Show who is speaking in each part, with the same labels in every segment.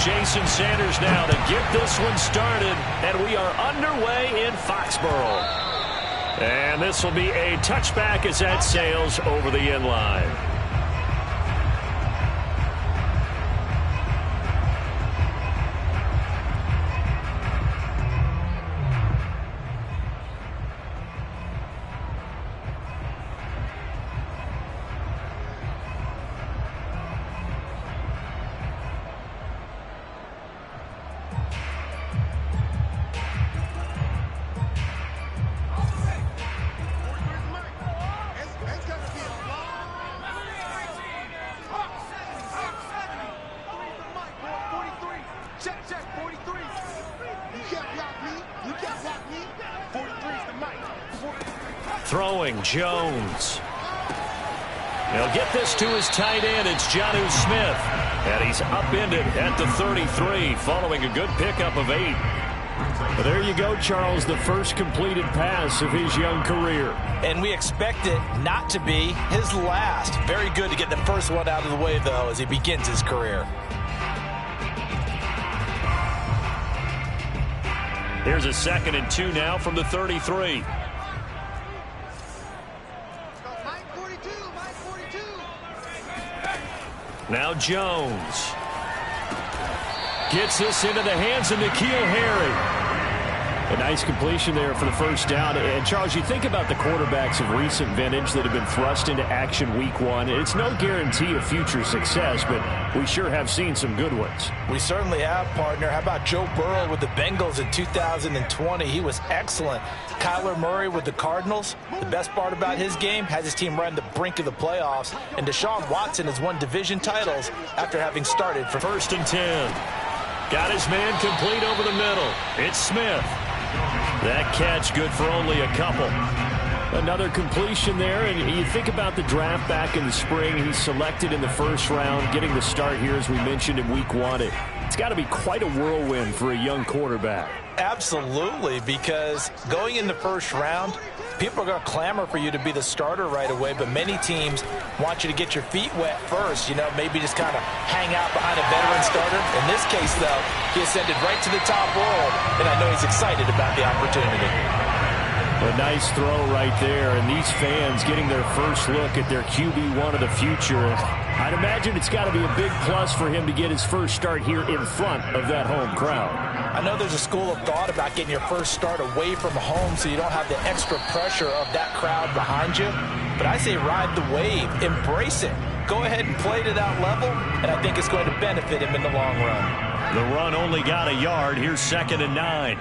Speaker 1: Jason Sanders now to get this one started, and we are underway in Foxborough. And this will be a touchback as that sails over the end line. Throwing Jones. He'll get this to his tight end. It's Jonnu Smith. And he's upended at the 33 following a good pickup of 8. Well, there you go, Charles, the first completed pass of his young career.
Speaker 2: And we expect it not to be his last. Very good to get the first one out of the way, though, as he begins his career.
Speaker 1: Here's a 2nd and 2 now from the 33. Now Jones gets this into the hands of N'Keal Harry. A nice completion there for the first down. And, Charles, you think about the quarterbacks of recent vintage that have been thrust into action week 1. It's no guarantee of future success, but we sure have seen some good ones.
Speaker 2: We certainly have, partner. How about Joe Burrow with the Bengals in 2020? He was excellent. Kyler Murray with the Cardinals. The best part about his game has his team right on the brink of the playoffs. And Deshaun Watson has won division titles after having started for
Speaker 1: 1st and 10. Got his man complete over the middle. It's Smith. That catch good for only a couple. Another completion there, and you think about the draft back in the spring. He's selected in the 1st round, getting the start here, as we mentioned, in week 1. It's got to be quite a whirlwind for a young quarterback.
Speaker 2: Absolutely, because going in the 1st round, people are going to clamor for you to be the starter right away, but many teams want you to get your feet wet first, maybe just kind of hang out behind a veteran starter. In this case, though, he ascended right to the top world, and I know he's excited about the opportunity.
Speaker 1: A nice throw right there, and these fans getting their first look at their QB1 of the future. I'd imagine it's got to be a big plus for him to get his first start here in front of that home crowd.
Speaker 2: I know there's a school of thought about getting your first start away from home so you don't have the extra pressure of that crowd behind you. But I say ride the wave. Embrace it. Go ahead and play to that level, and I think it's going to benefit him in the long run.
Speaker 1: The run only got a yard. Here's 2nd and 9.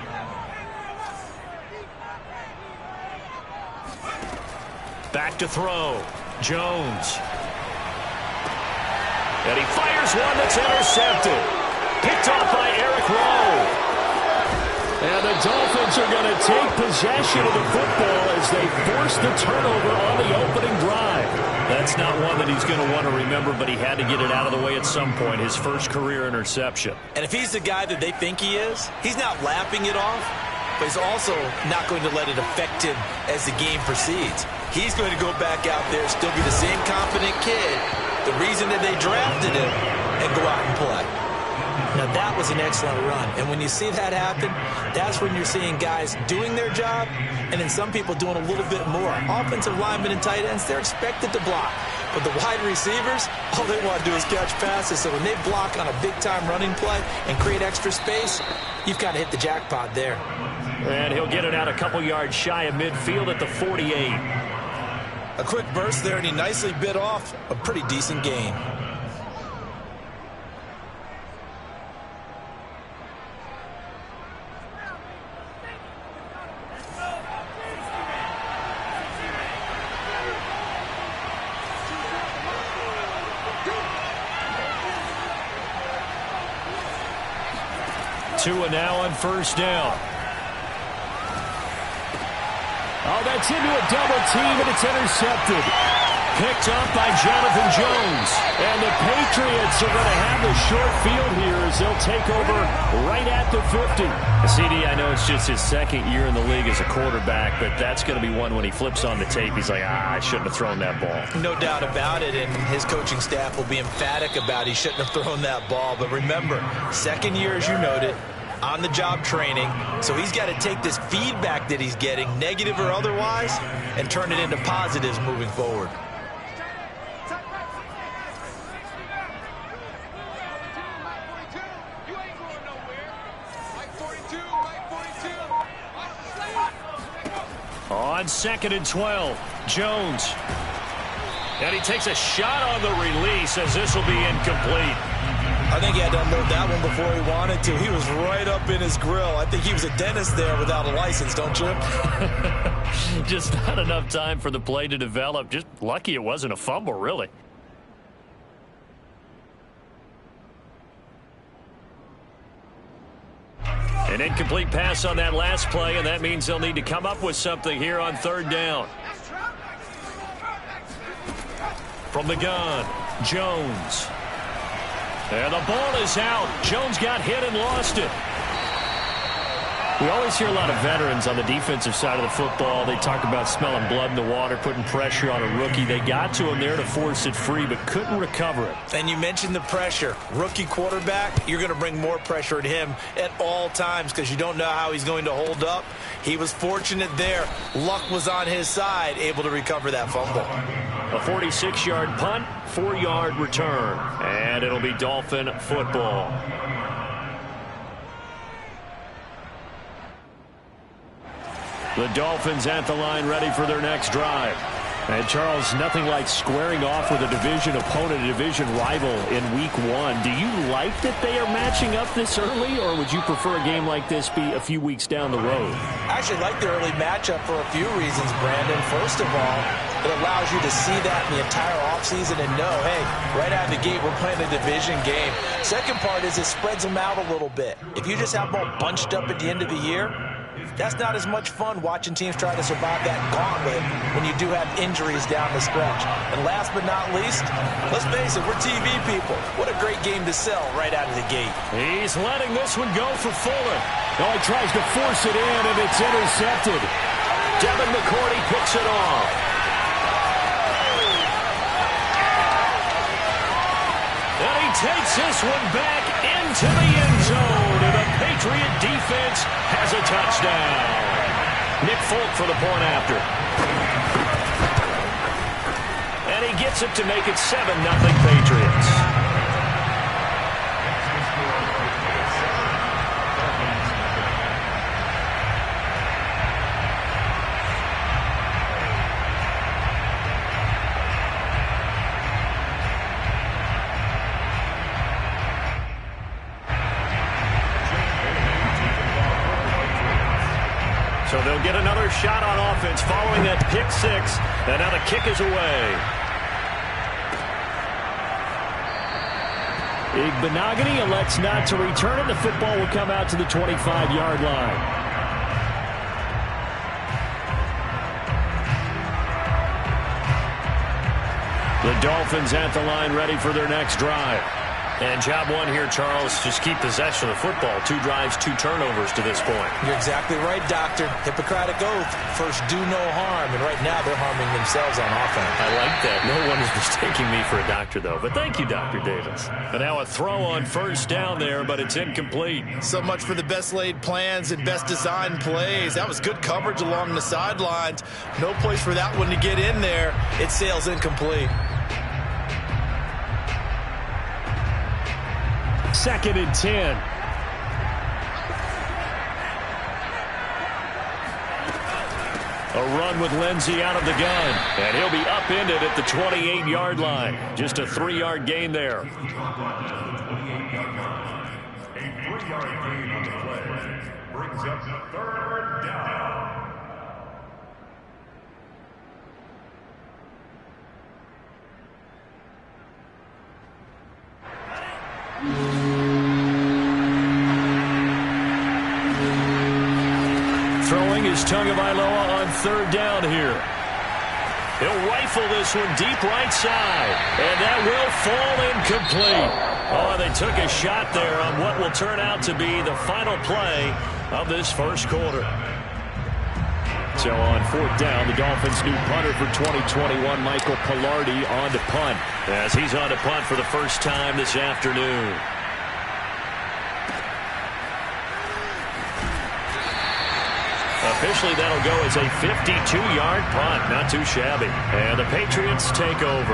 Speaker 1: Back to throw. Jones. And he fires one that's intercepted. Picked off by Eric Rowe. And the Dolphins are going to take possession of the football as they force the turnover on the opening drive. That's not one that he's going to want to remember, but he had to get it out of the way at some point. His first career interception.
Speaker 2: And if he's the guy that they think he is, he's not lapping it off, but he's also not going to let it affect him as the game proceeds. He's going to go back out there, still be the same confident kid, the reason that they drafted him, and go out and play. Now, that was an excellent run. And when you see that happen, that's when you're seeing guys doing their job, and then some people doing a little bit more. Offensive linemen and tight ends, they're expected to block. But the wide receivers, all they want to do is catch passes. So when they block on a big-time running play and create extra space, you've kind of hit the jackpot there.
Speaker 1: And he'll get it out a couple yards shy of midfield at the 48.
Speaker 2: A quick burst there, and he nicely bit off a pretty decent gain.
Speaker 1: Tua now on 1st down. Oh, that's into a double team, and it's intercepted. picked up by Jonathan Jones. And the Patriots are going to have the short field here as they'll take over right at the 50. CD, I know it's just his second year in the league as a quarterback, but that's going to be one when he flips on the tape. He's like, I shouldn't have thrown that ball.
Speaker 2: No doubt about it, and his coaching staff will be emphatic about he shouldn't have thrown that ball. But remember, second year, as you noted, on-the-job training, so he's got to take this feedback that he's getting, negative or otherwise, and turn it into positives moving forward.
Speaker 1: On 2nd and 12, Jones. And he takes a shot on the release as this will be incomplete.
Speaker 2: I think he had to unload that one before he wanted to. He was right up in his grill. I think he was a dentist there without a license, don't you?
Speaker 1: Just not enough time for the play to develop. Just lucky it wasn't a fumble, really. An incomplete pass on that last play, and that means they'll need to come up with something here on 3rd down. From the gun, Jones. And the ball is out. Jones got hit and lost it. We always hear a lot of veterans on the defensive side of the football. They talk about smelling blood in the water, putting pressure on a rookie. They got to him there to force it free, but couldn't recover it.
Speaker 2: And you mentioned the pressure. Rookie quarterback, you're going to bring more pressure at him at all times because you don't know how he's going to hold up. He was fortunate there. Luck was on his side, able to recover that fumble.
Speaker 1: A 46-yard punt, 4-yard return, and it'll be Dolphin football. The Dolphins at the line ready for their next drive. And Charles, nothing like squaring off with a division opponent, a division rival in week 1. Do you like that they are matching up this early, or would you prefer a game like this be a few weeks down the road?
Speaker 2: I actually like the early matchup for a few reasons, Brandon. First of all, it allows you to see that in the entire offseason and know, hey, right out of the gate, we're playing a division game. Second part is it spreads them out a little bit. If you just have them all bunched up at the end of the year, that's not as much fun watching teams try to survive that gauntlet when you do have injuries down the stretch. And last but not least, let's face it, we're TV people. What a great game to sell right out of the gate.
Speaker 1: He's letting this one go for Fuller. Oh, he tries to force it in, and it's intercepted. Devin McCourty picks it off. And he takes this one back into the end zone. And the Patriot defense has a touchdown. Nick Folk for the point after. And he gets it to make it 7-0 Patriots. So they'll get another shot on offense following that pick 6. And now the kick is away. Igbenogany elects not to return it. The football will come out to the 25-yard line. The Dolphins at the line ready for their next drive. And job one here, Charles, just keep possession of the football. 2 drives, 2 turnovers to this point.
Speaker 2: You're exactly right, Doctor. Hippocratic oath. First, do no harm. And right now, they're harming themselves on offense.
Speaker 1: I like that. No one is mistaking me for a doctor, though. But thank you, Dr. Davis. And now a throw on 1st down there, but it's incomplete.
Speaker 2: So much for the best laid plans and best designed plays. That was good coverage along the sidelines. No place for that one to get in there. It sails incomplete.
Speaker 1: 2nd and 10. A run with Lindsey out of the gun. And he'll be upended at the 28-yard line. Just a 3-yard gain there.
Speaker 3: A 3-yard gain on the play brings up 3rd down.
Speaker 1: Throwing is Tagovailoa on 3rd down here. He'll rifle this one deep right side. And that will fall incomplete. Oh, they took a shot there on what will turn out to be the final play of this first quarter. So on fourth down, the Dolphins' new punter for 2021, Michael Pilardi, on to punt. As he's on to punt for the first time this afternoon. Officially, that'll go as a 52-yard punt. Not too shabby. And the Patriots take over.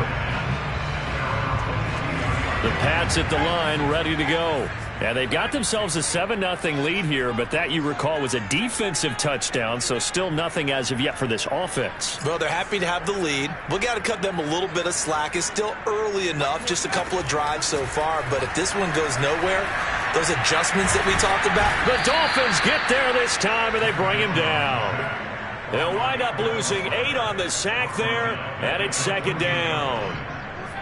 Speaker 1: The Pats at the line, ready to go. And they've got themselves a 7-0 lead here, but that, you recall, was a defensive touchdown, so still nothing as of yet for this offense.
Speaker 2: Well, they're happy to have the lead. We got to cut them a little bit of slack. It's still early enough, just a couple of drives so far, but if this one goes nowhere, those adjustments that we talked about.
Speaker 1: The Dolphins get there this time, and they bring him down. They'll wind up losing 8 on the sack there, and it's second down.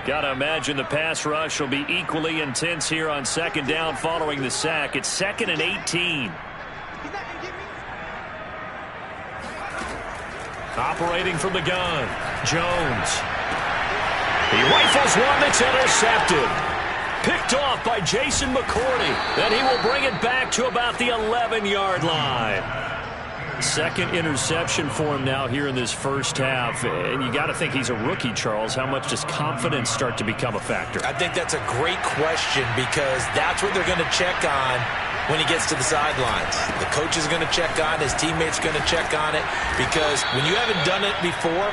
Speaker 1: Got to imagine the pass rush will be equally intense here on second down following the sack. It's 2nd and 18. Operating from the gun, Jones. He rifles one that's intercepted. Picked off by Jason McCourty. Then he will bring it back to about the 11-yard line. Second interception for him now here in this first half. And you got to think he's a rookie, Charles. How much does confidence start to become a factor?
Speaker 2: I think that's a great question because that's what they're going to check on when he gets to the sidelines. The coach is going to check on, his teammates are going to check on it, because when you haven't done it before,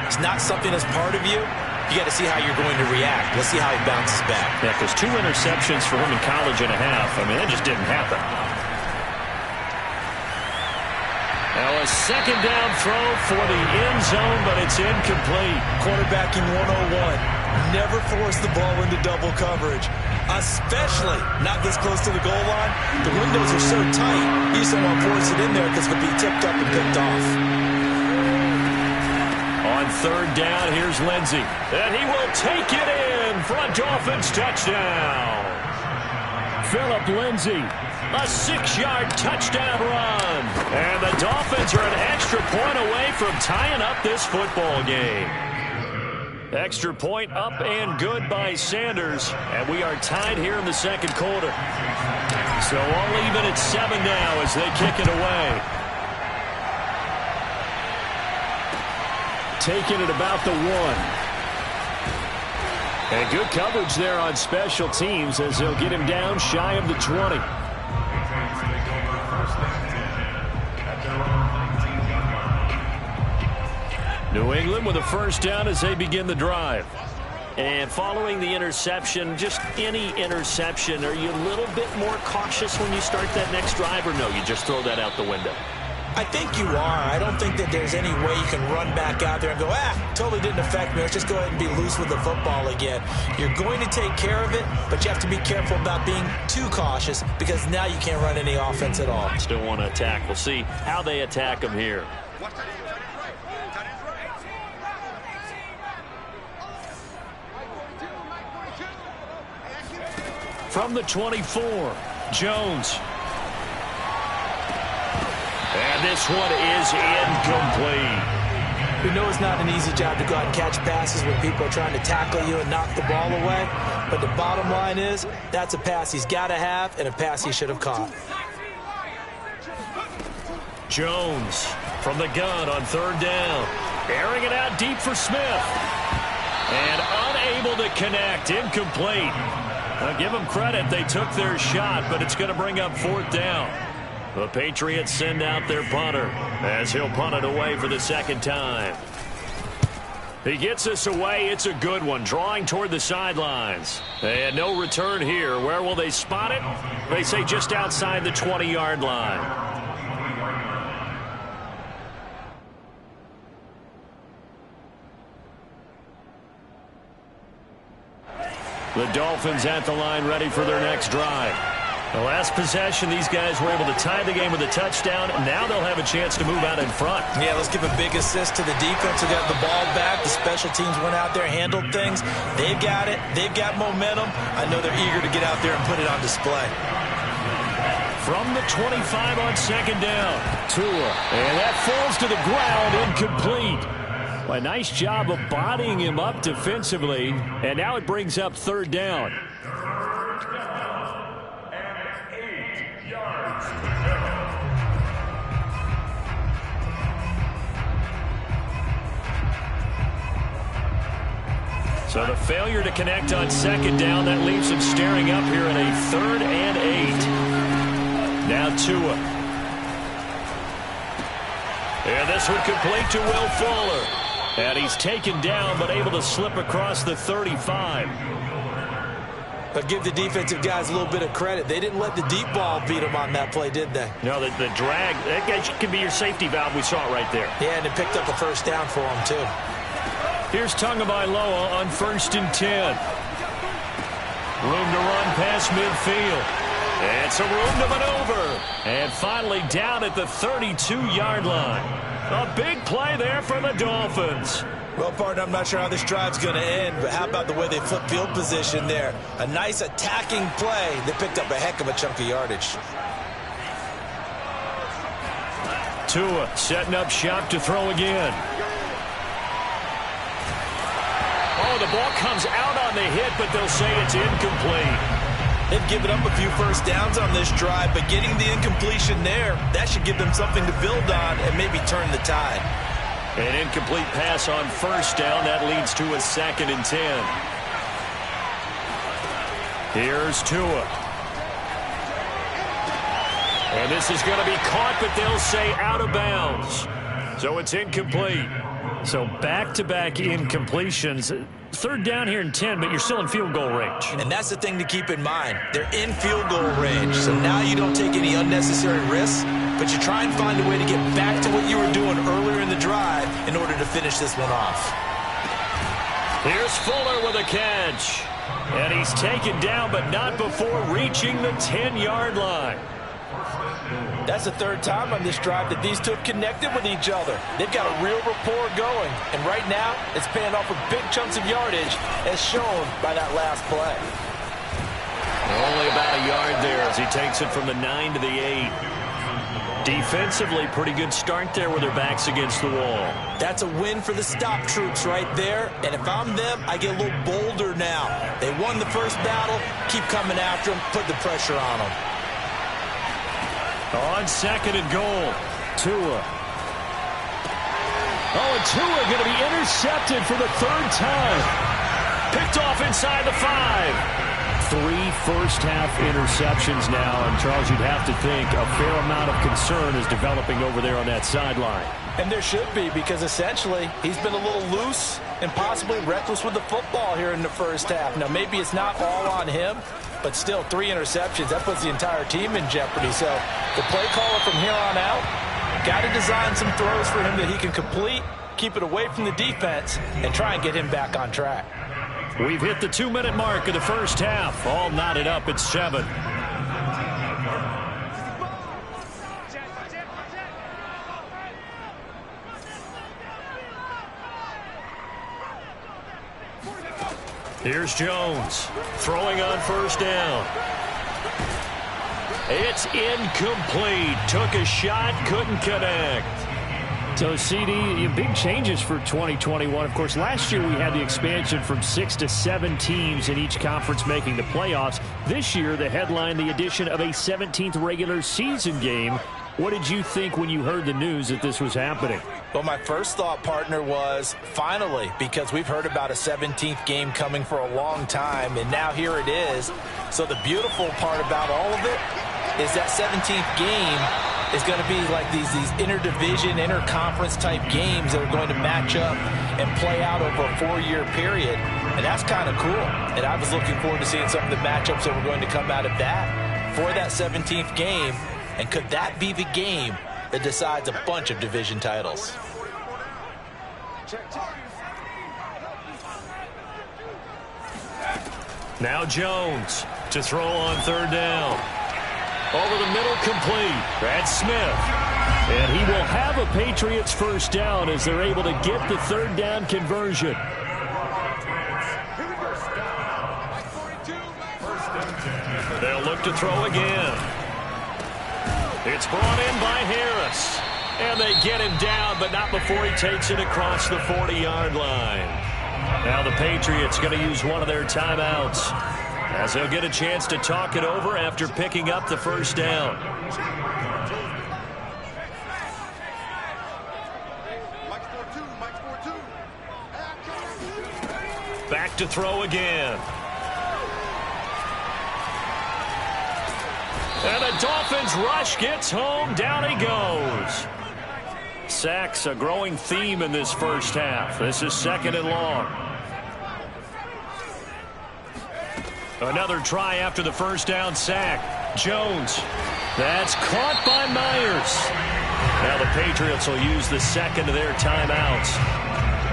Speaker 2: it's not something that's part of you. You got to see how you're going to react. Let's see how he bounces back.
Speaker 1: Yeah, because 2 interceptions for him in college and a half. I mean, that just didn't happen. Now a second down throw for the end zone, but it's incomplete.
Speaker 2: Quarterbacking 101. Never force the ball into double coverage, especially not this close to the goal line. The windows are so tight, you just don't want to force it in there because it'll be tipped up and picked off.
Speaker 1: On third down, here's Lindsey. And he will take it in for a Dolphins touchdown. Phillip Lindsey, a 6-yard touchdown run. And the Dolphins are an extra point away from tying up this football game. Extra point up and good by Sanders. And we are tied here in the second quarter. So all even at 7 now as they kick it away. Taking it about the 1. And good coverage there on special teams as they'll get him down shy of the 20. New England with a first down as they begin the drive. And following the interception, just any interception, are you a little bit more cautious when you start that next drive, or no, you just throw that out the window?
Speaker 2: I think you are. I don't think that there's any way you can run back out there and go, totally didn't affect me. Let's just go ahead and be loose with the football again. You're going to take care of it, but you have to be careful about being too cautious because now you can't run any offense at all.
Speaker 1: Still want to attack. We'll see how they attack him here. From the 24, Jones. And this one is incomplete.
Speaker 2: We know it's not an easy job to go out and catch passes when people are trying to tackle you and knock the ball away. But the bottom line is, that's a pass he's got to have and a pass he should have caught.
Speaker 1: Jones from the gun on third down. Airing it out deep for Smith. And unable to connect. Incomplete. Now give them credit. They took their shot, but it's going to bring up fourth down. The Patriots send out their punter as he'll punt it away for the second time. He gets us away. It's a good one, drawing toward the sidelines. And no return here. Where will they spot it? They say just outside the 20-yard line. The Dolphins at the line, ready for their next drive. The last possession, these guys were able to tie the game with a touchdown. Now they'll have a chance to move out in front.
Speaker 2: Yeah, let's give a big assist to the defense who got the ball back. The special teams went out there, handled things. They've got it. They've got momentum. I know they're eager to get out there and put it on display.
Speaker 1: From the 25 on second down, Tua. And that falls to the ground, incomplete. A nice job of bodying him up defensively, and now it brings up third down.
Speaker 3: Third down and 8 yards to go.
Speaker 1: So the failure to connect on second down, that leaves him staring up here in a 3rd and 8. Now Tua. And this would complete to Will Fuller. And he's taken down, but able to slip across the 35.
Speaker 2: But give the defensive guys a little bit of credit. They didn't let the deep ball beat them on that play, did they?
Speaker 1: No, the drag, that guy can be your safety valve. We saw it right there.
Speaker 2: Yeah, and it picked up a first down for him, too.
Speaker 1: Here's Tagovailoa on 1st and 10. Room to run past midfield. And some room to maneuver. And finally down at the 32-yard line. A big play there for the Dolphins.
Speaker 2: Well, partner, I'm not sure how this drive's going to end, but how about the way they flip field position there? A nice attacking play. They picked up a heck of a chunk of yardage.
Speaker 1: Tua setting up shop to throw again. Oh, the ball comes out on the hit, but they'll say it's incomplete.
Speaker 2: They've given up a few first downs on this drive, but getting the incompletion there, that should give them something to build on and maybe turn the tide.
Speaker 1: An incomplete pass on 1st down. That leads to a 2nd and 10. Here's Tua. And this is going to be caught, but they'll say out of bounds. So it's incomplete. So back-to-back incompletions. 3rd down here and 10, but you're still in field goal range.
Speaker 2: And that's the thing to keep in mind. They're in field goal range, so now you don't take any unnecessary risks, but you try and find a way to get back to what you were doing earlier in the drive in order to finish this one off.
Speaker 1: Here's Fuller with a catch. And he's taken down, but not before reaching the 10-yard line.
Speaker 2: That's the 3rd time on this drive that these two have connected with each other. They've got a real rapport going, and right now it's paying off with big chunks of yardage as shown by that last play.
Speaker 1: Only about a yard there as he takes it from the 9 to the 8. Defensively, pretty good start there with their backs against the wall.
Speaker 2: That's a win for the stop troops right there, and if I'm them, I get a little bolder now. They won the first battle, keep coming after them, put the pressure on them.
Speaker 1: On 2nd and goal, Tua. Oh, and Tua going to be intercepted for the 3rd time. Picked off inside the 5. 3 first-half interceptions now, and Charles, you'd have to think a fair amount of concern is developing over there on that sideline.
Speaker 2: And there should be, because essentially he's been a little loose and possibly reckless with the football here in the first half. Now, maybe it's not all on him, but still 3 interceptions. That puts the entire team in jeopardy. So the play caller from here on out got to design some throws for him that he can complete, keep it away from the defense, and try and get him back on track.
Speaker 1: We've hit the 2-minute mark of the first half. All knotted up at 7. Here's Jones throwing on 1st down. It's incomplete. Took a shot, couldn't connect. So, CD, big changes for 2021. Of course, last year we had the expansion from 6 to 7 teams in each conference making the playoffs. This year, the headline, the addition of a 17th regular season game. What did you think when you heard the news that this was happening?
Speaker 2: Well, my first thought, partner, was finally, because we've heard about a 17th game coming for a long time, and now here it is. So the beautiful part about all of it is that 17th game is going to be like these interdivision, interconference type games that are going to match up and play out over a 4-year period. And that's kind of cool. And I was looking forward to seeing some of the matchups that were going to come out of that for that 17th game. And could that be the game that decides a bunch of division titles?
Speaker 1: Now Jones to throw on 3rd down. Over the middle, complete. That's Smith. And he will have a Patriots first down as they're able to get the 3rd down conversion. They'll look to throw again. It's brought in by Harris. And they get him down, but not before he takes it across the 40-yard line. Now the Patriots going to use one of their timeouts, as they'll get a chance to talk it over after picking up the first down. Back to throw again. And the Dolphins rush gets home. Down he goes. Sacks a growing theme in this first half. This is 2nd and long. Another try after the first down sack. Jones. That's caught by Myers. Now the Patriots will use the second of their timeouts,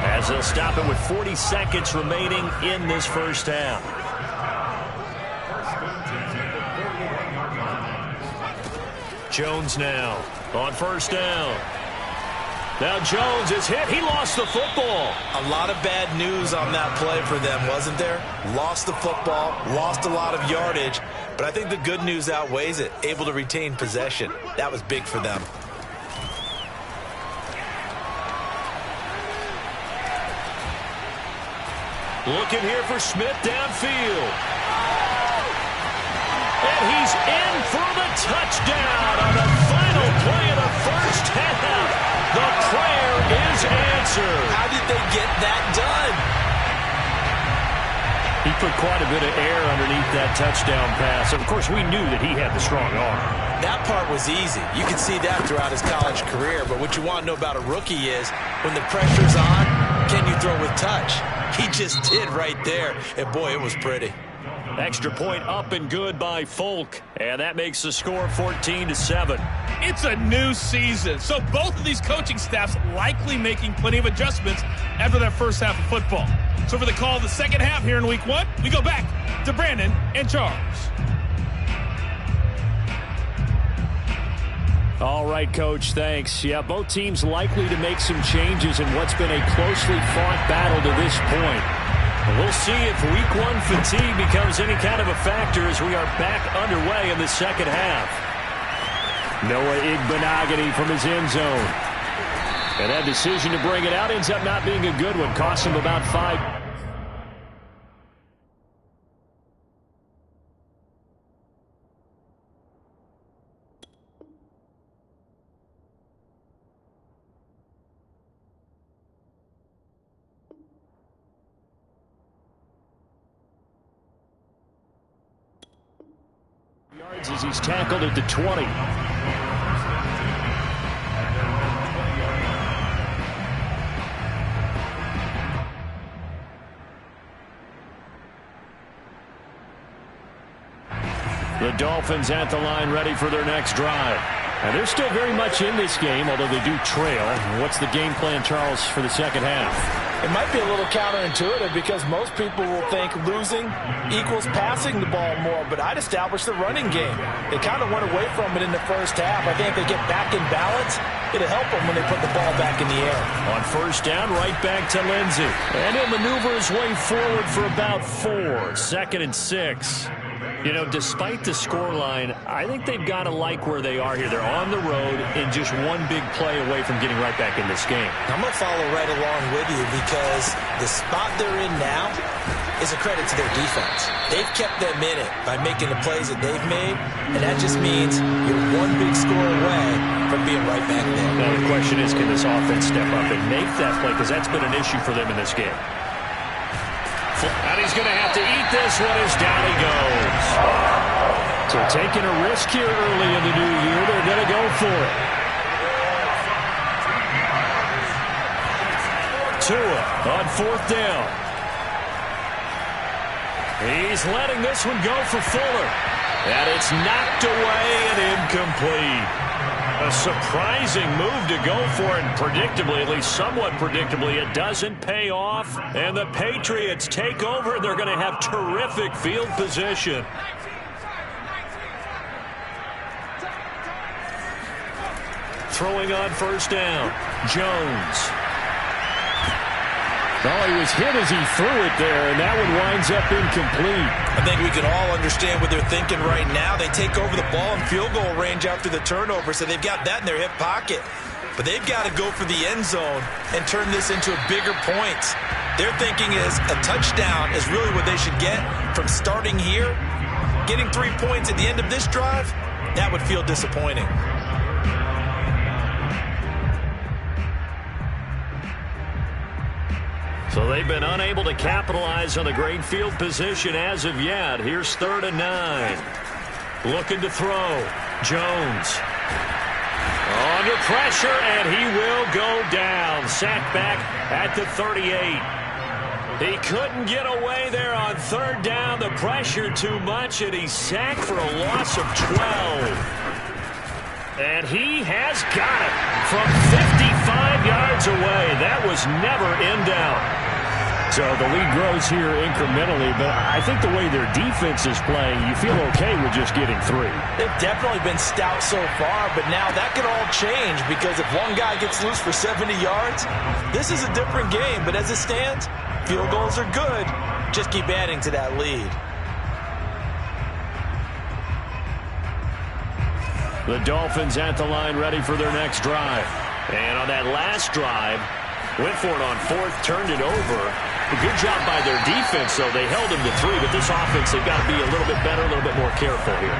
Speaker 1: as they'll stop it with 40 seconds remaining in this first half. Jones now on first down. Now Jones is hit. He lost the football.
Speaker 2: A lot of bad news on that play for them, wasn't there? Lost the football, lost a lot of yardage, but I think the good news outweighs it. Able to retain possession. That was big for them.
Speaker 1: Looking here for Smith downfield. And he's in for the touchdown on the final play of the first half. The prayer is answered.
Speaker 2: How did they get that done?
Speaker 1: He put quite a bit of air underneath that touchdown pass. Of course, we knew that he had the strong arm.
Speaker 2: That part was easy. You can see that throughout his college career. But what you want to know about a rookie is when the pressure's on, can you throw with touch? He just did right there. And, boy, it was pretty.
Speaker 1: Extra point up and good by Folk. And that makes the score 14-7.
Speaker 4: It's a new season, so both of these coaching staffs likely making plenty of adjustments after that first half of football. So for the call of the second half here in Week 1, we go back to Brandon and Charles.
Speaker 1: All right, Coach, thanks. Yeah, both teams likely to make some changes in what's been a closely fought battle to this point. We'll see if Week 1 fatigue becomes any kind of a factor as we are back underway in the second half. Noah Igbenogany from his end zone. And that decision to bring it out ends up not being a good one. Cost him about 5. Yards as he's tackled at the 20. The Dolphins at the line ready for their next drive. And they're still very much in this game, although they do trail. What's the game plan, Charles, for the second half?
Speaker 2: It might be a little counterintuitive because most people will think losing equals passing the ball more, but I'd establish the running game. They kind of went away from it in the first half. I think if they get back in balance, it'll help them when they put the ball back in the air.
Speaker 1: On first down, right back to Lindsey. And he'll maneuver his way forward for about 4. 2nd and 6. You know, despite the scoreline, I think they've got to like where they are here. They're on the road and just one big play away from getting right back in this game.
Speaker 2: I'm going to follow right along with you because the spot they're in now is a credit to their defense. They've kept them in it by making the plays that they've made, and that just means you're one big score away from being right back there.
Speaker 1: Now the question is, can this offense step up and make that play? Because that's been an issue for them in this game. And he's going to have to eat this one as down he goes. So taking a risk here early in the new year, they're going to go for it. Tua on 4th down. He's letting this one go for Fuller. And it's knocked away and incomplete. A surprising move to go for it, and predictably, at least somewhat predictably, it doesn't pay off. And the Patriots take over. They're going to have terrific field position. Throwing on first down, Jones. Oh, he was hit as he threw it there, and that one winds up incomplete.
Speaker 2: I think we can all understand what they're thinking right now. They take over the ball in field goal range after the turnover, so they've got that in their hip pocket. But they've got to go for the end zone and turn this into a bigger point. Their thinking is a touchdown is really what they should get from starting here. Getting 3 points at the end of this drive, that would feel disappointing.
Speaker 1: So they've been unable to capitalize on the great field position as of yet. Here's 3rd and 9. Looking to throw. Jones. Under pressure, and he will go down. Sacked back at the 38. He couldn't get away there on 3rd down. The pressure too much, and he's sacked for a loss of 12. And he has got it from 55 yards away. That was never in doubt. So the lead grows here incrementally, but I think the way their defense is playing, you feel okay with just getting 3.
Speaker 2: They've definitely been stout so far, but now that could all change because if one guy gets loose for 70 yards, this is a different game. But as it stands, field goals are good. Just keep adding to that lead.
Speaker 1: The Dolphins at the line ready for their next drive. And on that last drive, went for it on 4th, turned it over. A good job by their defense, though. They held him to 3, but this offense, they've got to be a little bit better, a little bit more careful here.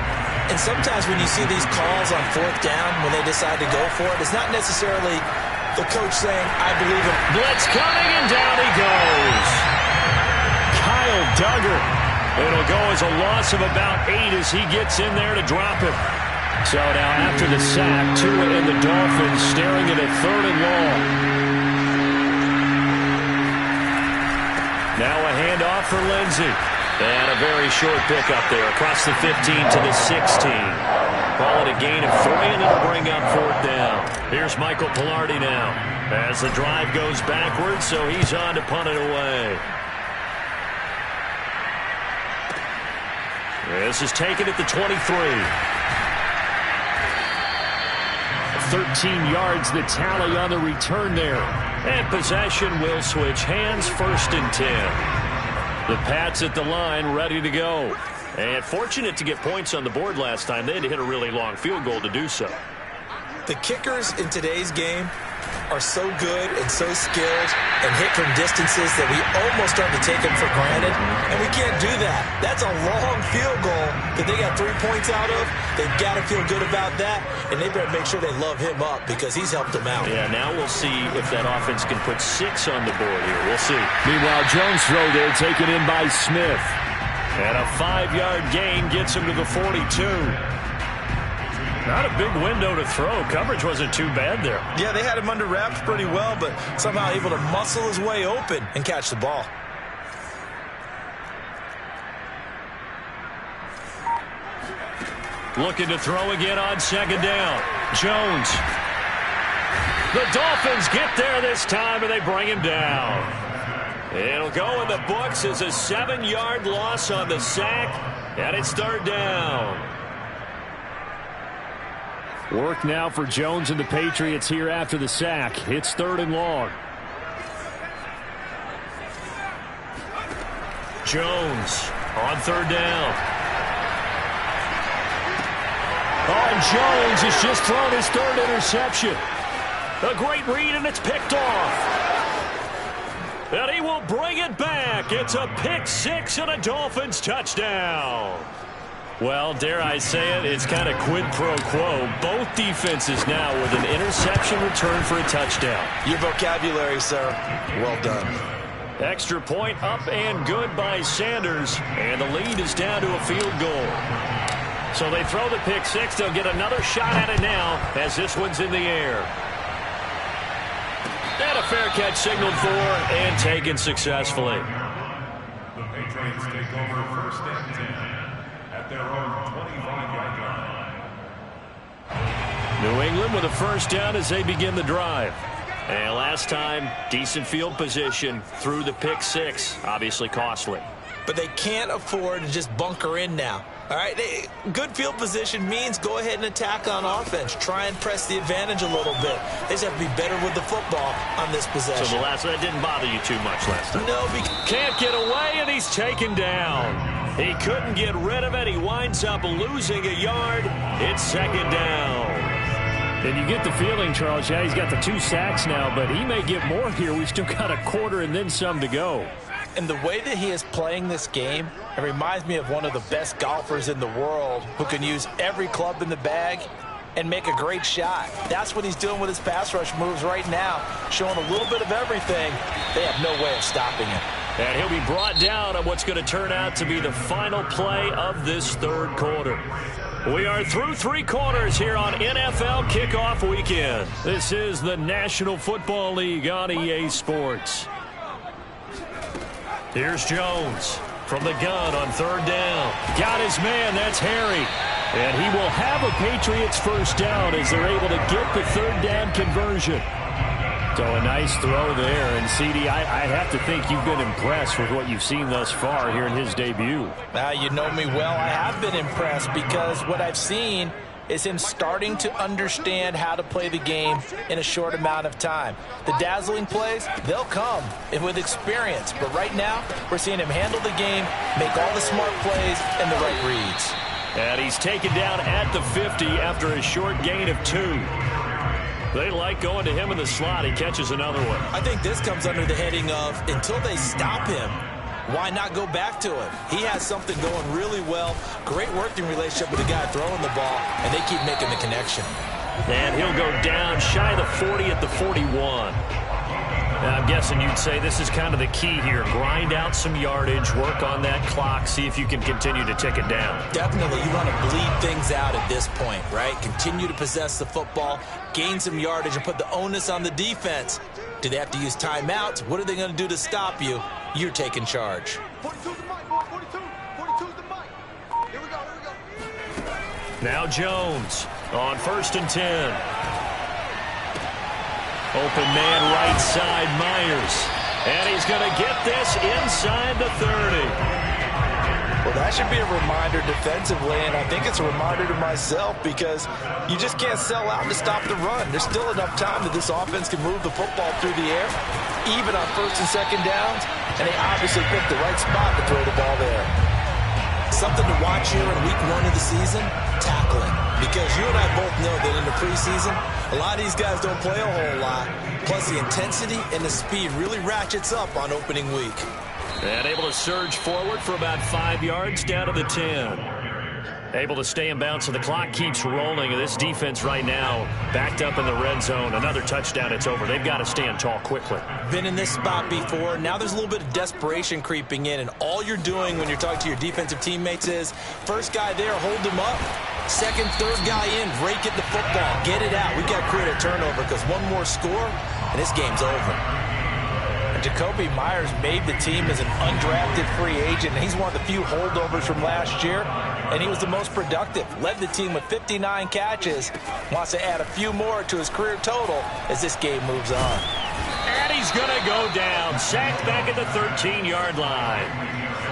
Speaker 2: And sometimes when you see these calls on 4th down, when they decide to go for it, it's not necessarily the coach saying, I believe him.
Speaker 1: Blitz coming, and down he goes. Kyle Duggar. It'll go as a loss of about 8 as he gets in there to drop him. So now after the sack, Tua and the Dolphins staring at a 3rd and long. Now a handoff for Lindsey. And a very short pickup there across the 15 to the 16. Call it a gain of 3, and it'll bring up 4th down. Here's Michael Pilardi now as the drive goes backwards, so he's on to punt it away. This is taken at the 23. 13 yards the tally on the return there. And possession will switch hands, 1st and 10. The Pats at the line ready to go. And fortunate to get points on the board last time. They had to hit a really long field goal to do so.
Speaker 2: The kickers in today's game are so good and so skilled and hit from distances that we almost start to take them for granted. And we can't do that. That's a long field goal that they got 3 points out of. They've got to feel good about that. And they better make sure they love him up because he's helped them out.
Speaker 1: Yeah, now we'll see if that offense can put 6 on the board here. We'll see. Meanwhile, Jones' throw there taken in by Smith. And a 5-yard gain gets him to the 42. Not a big window to throw. Coverage wasn't too bad there.
Speaker 2: Yeah, they had him under wraps pretty well, but somehow able to muscle his way open and catch the ball.
Speaker 1: Looking to throw again on 2nd down. Jones. The Dolphins get there this time, and they bring him down. It'll go in the books as a 7-yard loss on the sack, and it's 3rd down. Work now for Jones and the Patriots here after the sack. It's 3rd and long. Jones on 3rd down. Oh, and Jones has just thrown his 3rd interception. A great read, and it's picked off. And he will bring it back. It's a pick 6 and a Dolphins touchdown. Well, dare I say it, it's kind of quid pro quo. Both defenses now with an interception return for a touchdown.
Speaker 2: Your vocabulary, sir. Well done.
Speaker 1: Extra point up and good by Sanders. And the lead is down to a field goal. So they throw the pick 6. They'll get another shot at it now as this one's in the air. And a fair catch signaled for and taken successfully.
Speaker 3: The Patriots take over 1st and 10 at their own 25-yard line.
Speaker 1: New England with a 1st down as they begin the drive. And last time, decent field position through the pick 6. Obviously costly.
Speaker 2: But they can't afford to just bunker in now. All right, good field position means go ahead and attack on offense. Try and press the advantage a little bit. They just have to be better with the football on this possession.
Speaker 1: So that didn't bother you too much last time?
Speaker 2: No.
Speaker 1: Can't get away, and he's taken down. He couldn't get rid of it. He winds up losing a yard. It's second down. And you get the feeling, Charles, yeah, he's got the 2 sacks now, but he may get more here. We've still got a quarter and then some to go.
Speaker 2: And the way that he is playing this game, it reminds me of one of the best golfers in the world who can use every club in the bag and make a great shot. That's what he's doing with his pass rush moves right now, showing a little bit of everything. They have no way of stopping him.
Speaker 1: And he'll be brought down on what's going to turn out to be the final play of this third quarter. We are through 3 quarters here on NFL Kickoff Weekend. This is the National Football League on EA Sports. Here's Jones from the gun on third down. Got his man, that's Harry. And he will have a Patriots first down as they're able to get the third down conversion. So a nice throw there. And, CD, I have to think you've been impressed with what you've seen thus far here in his debut.
Speaker 2: Now, you know me well. I have been impressed because what I've seen is him starting to understand how to play the game in a short amount of time. The dazzling plays, they'll come with experience. But right now, we're seeing him handle the game, make all the smart plays and the right reads.
Speaker 1: And he's taken down at the 50 after a short gain of 2. They like going to him in the slot. He catches another one.
Speaker 2: I think this comes under the heading of until they stop him, why not go back to him? He has something going really well. Great working relationship with the guy throwing the ball, and they keep making the connection.
Speaker 1: And he'll go down shy of the 40 at the 41. Now, I'm guessing you'd say this is kind of the key here. Grind out some yardage, work on that clock, see if you can continue to tick it down.
Speaker 2: Definitely. You want to bleed things out at this point, right? Continue to possess the football, gain some yardage, and put the onus on the defense. Do they have to use timeouts? What are they going to do to stop you? You're taking charge.
Speaker 5: 42's the mic, boy. 42's the mic. Here we go.
Speaker 1: Now Jones on 1st and 10. Open man right side, Myers. And he's going to get this inside the 30.
Speaker 2: Well, that should be a reminder defensively, and I think it's a reminder to myself because you just can't sell out to stop the run. There's still enough time that this offense can move the football through the air, even on 1st and 2nd downs, and they obviously picked the right spot to throw the ball there. Something to watch here in week 1 of the season, tackling. Because you and I both know that in the preseason, a lot of these guys don't play a whole lot. Plus, the intensity and the speed really ratchets up on opening week.
Speaker 1: And able to surge forward for about 5 yards down to the 10. Able to stay in bounds, so the clock keeps rolling. And this defense right now backed up in the red zone. Another touchdown, it's over. They've got to stand tall quickly.
Speaker 2: Been in this spot before. Now there's a little bit of desperation creeping in. And all you're doing when you're talking to your defensive teammates is, first guy there, hold him up. Second, third guy in, rake it the football. Get it out. We've got to create a turnover because one more score, and this game's over. And Jacoby Myers made the team as an undrafted free agent. He's one of the few holdovers from last year, and he was the most productive. Led the team with 59 catches. Wants to add a few more to his career total as this game moves on.
Speaker 1: And he's going to go down. Sacked back at the 13-yard line.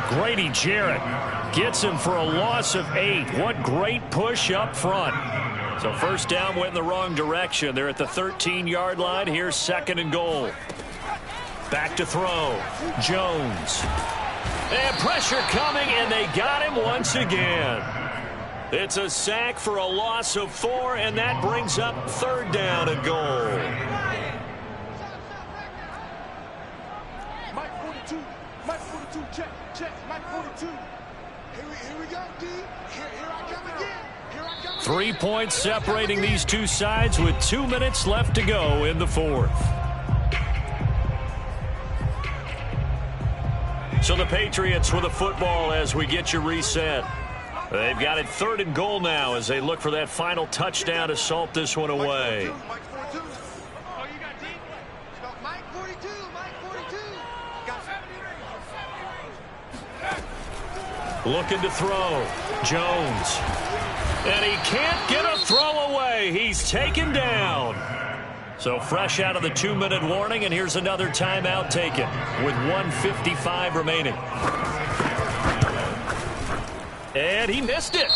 Speaker 1: Grady Jarrett gets him for a loss of 8. What great push up front. So first down went in the wrong direction. They're at the 13-yard line. Here's 2nd and goal. Back to throw. Jones. And pressure coming, and they got him once again. It's a sack for a loss of 4, and that brings up 3rd down and goal.
Speaker 5: Mike 42, check, Mike 42. Here we go, D. Here I come again.
Speaker 1: 3 points separating these two sides with 2 minutes left to go in the 4th. So the Patriots with the football as we get you reset. They've got it 3rd and goal now as they look for that final touchdown to salt this one away.
Speaker 5: Mike 42. Oh, you got D? Mike 42, Mike 42. Got
Speaker 1: Looking to throw. Jones. And he can't get a throw away. He's taken down. So fresh out of the 2-minute warning, and here's another timeout taken with 1:55 remaining. And he missed it.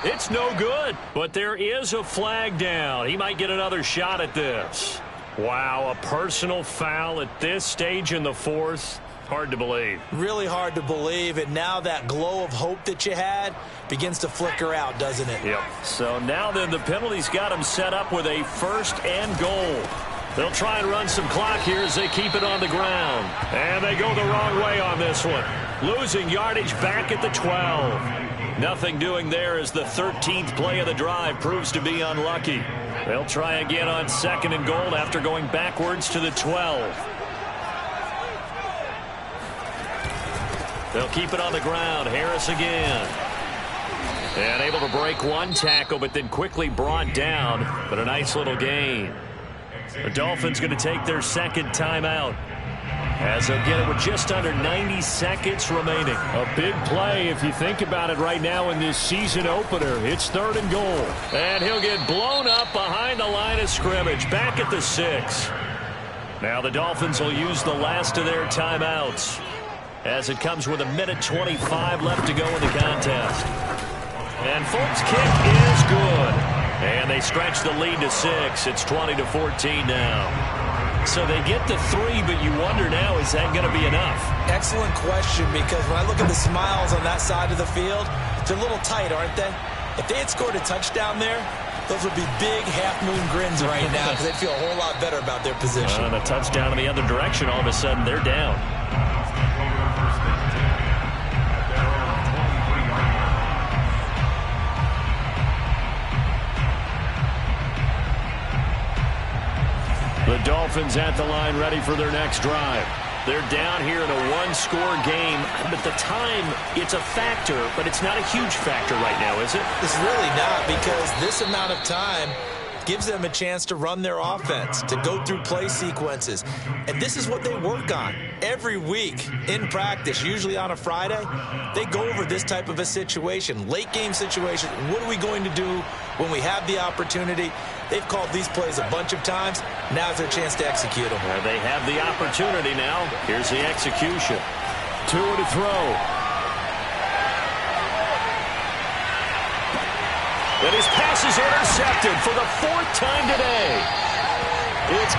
Speaker 1: It's no good. But there is a flag down. He might get another shot at this. Wow, a personal foul at this stage in the fourth. Hard to believe.
Speaker 2: Really hard to believe. And now that glow of hope that you had begins to flicker out, doesn't it?
Speaker 1: Yep. So now then the penalty's got him set up with a first and goal. They'll try and run some clock here as they keep it on the ground. And they go the wrong way on this one. Losing yardage back at the 12. Nothing doing there as the 13th play of the drive proves to be unlucky. They'll try again on second and goal after going backwards to the 12. They'll keep it on the ground. Harris again. And able to break one tackle, but then quickly brought down. But a nice little gain. The Dolphins going to take their second timeout, as they'll get it with just under 90 seconds remaining.
Speaker 6: A big play if you think about it right now in this season opener. It's third and goal.
Speaker 1: And he'll get blown up behind the line of scrimmage, back at the 6. Now the Dolphins will use the last of their timeouts, as it comes with 1:25 left to go in the contest. And Folk's kick is good. And they stretch the lead to 6. It's 20-14 now. So they get to 3, but you wonder now, is that going to be enough?
Speaker 2: Excellent question, because when I look at the smiles on that side of the field, they're a little tight, aren't they? If they had scored a touchdown there, those would be big half-moon grins right now, because they'd feel a whole lot better about their position.
Speaker 1: And a touchdown in the other direction, all of a sudden they're down. The Dolphins at the line, ready for their next drive. They're down here in a one-score game, but the time, it's a factor, but it's not a huge factor right now, is it?
Speaker 2: It's really not, because this amount of time gives them a chance to run their offense, to go through play sequences. And this is what they work on every week in practice, usually on a Friday. They go over this type of a situation, late game situation. What are we going to do when we have the opportunity? They've called these plays a bunch of times. Now's their chance to execute them.
Speaker 1: They have the opportunity now. Here's the execution. Tua to throw. And his pass is intercepted for the 4th time today. It's